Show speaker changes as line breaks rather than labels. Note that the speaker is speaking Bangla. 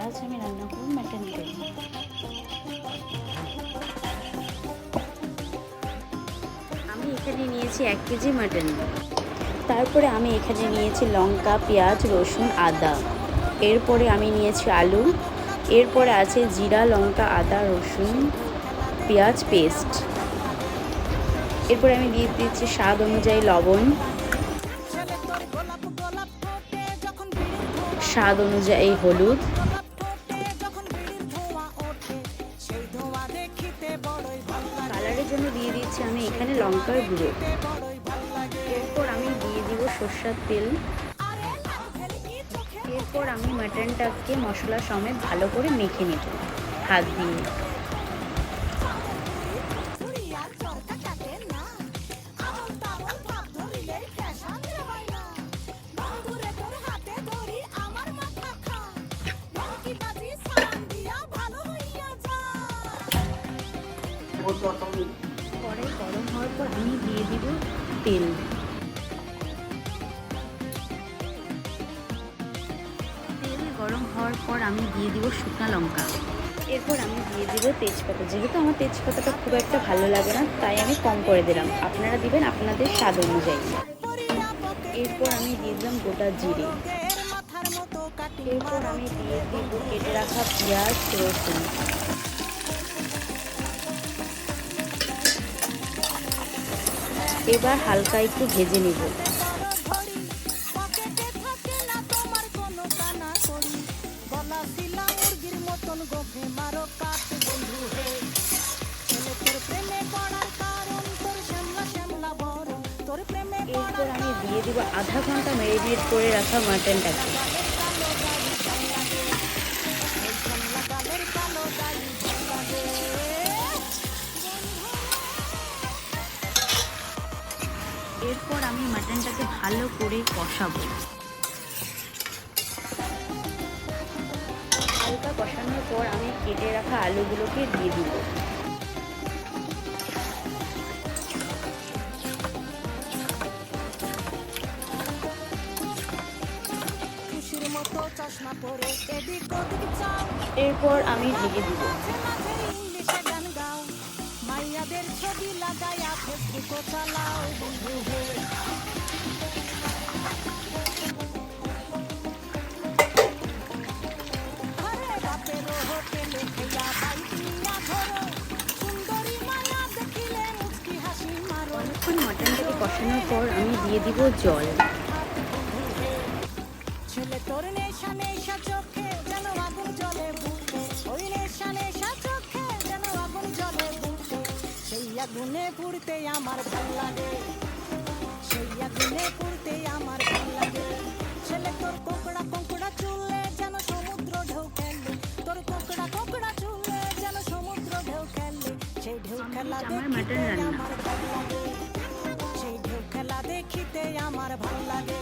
আজ আমি রান্না করব মাটন কারি। আমি এখানে নিয়েছি 1 কেজি মাটন। তারপরে আমি এখানে নিয়েছি লঙ্কা, পেঁয়াজ, রসুন, আদা। এরপরে আমি নিয়েছি আলু। এরপরে আছে জিরা, লঙ্কা, আদা, রসুন, পেঁয়াজ পেস্ট। এরপরে আমি দিয়ে দিচ্ছি স্বাদ অনুযায়ী লবণ, স্বাদ অনুযায়ী হলুদ, কালারের জন্য দিয়ে দিচ্ছি আমি এখানে লঙ্কার গুঁড়ো। এরপর আমি দিয়ে দিব সরষের তেল। এরপর আমি মাটনটাকে মশলা সমেত ভালো করে মেখে নেব হাত দিয়ে। কড়াই গরম হওয়ার পর আমি দিয়ে দিব তেল। তেল গরম হওয়ার পর আমি দিয়ে দিব শুকনো লঙ্কা। এরপর আমি দিয়ে দিব তেজপাতা। যেহেতু আমার তেজপাতাটা খুব একটা ভালো লাগে না, তাই আমি কম করে দিলাম। আপনারা দিবেন আপনাদের স্বাদ অনুযায়ী। এরপর আমি দিয়ে দিলাম গোটা জিরে। এরপর আমি দিয়ে দিব কেটে রাখা পেঁয়াজ, রসুন। এবার হালকা একটু ভেজে নেব। এরপর আমি দিয়ে দিব আধা ঘন্টা ম্যারিনেট করে রাখা মাটনটাকে। এরপর আমি মাটনটাকে ভালো করে কষাবো। হালকা কষানোর পর আমি কেটে রাখা আলুগুলোকে দিয়ে দিব। এরপর আমি ঢেকে দিব। অনেকক্ষণ মাটনটাকে কষানোর পর আমি দিয়ে দিব জল।
আগুনে পুড়তে আমার ভাল লাগে, সেই আগুনে পুড়তে আমার ভাল লাগে। ছেলে তোর কোকড়া কোকড়া চুলে যেন সমুদ্র ঢেউ খেলে, তোর কোকড়া কোকড়া চুলে যেন সমুদ্র ঢেউ খেলে। সেই ঢেউ খেলা দেখিতে আমার ভাল লাগে, সেই ঢেউ খেলা দেখিতে আমার ভাল লাগে।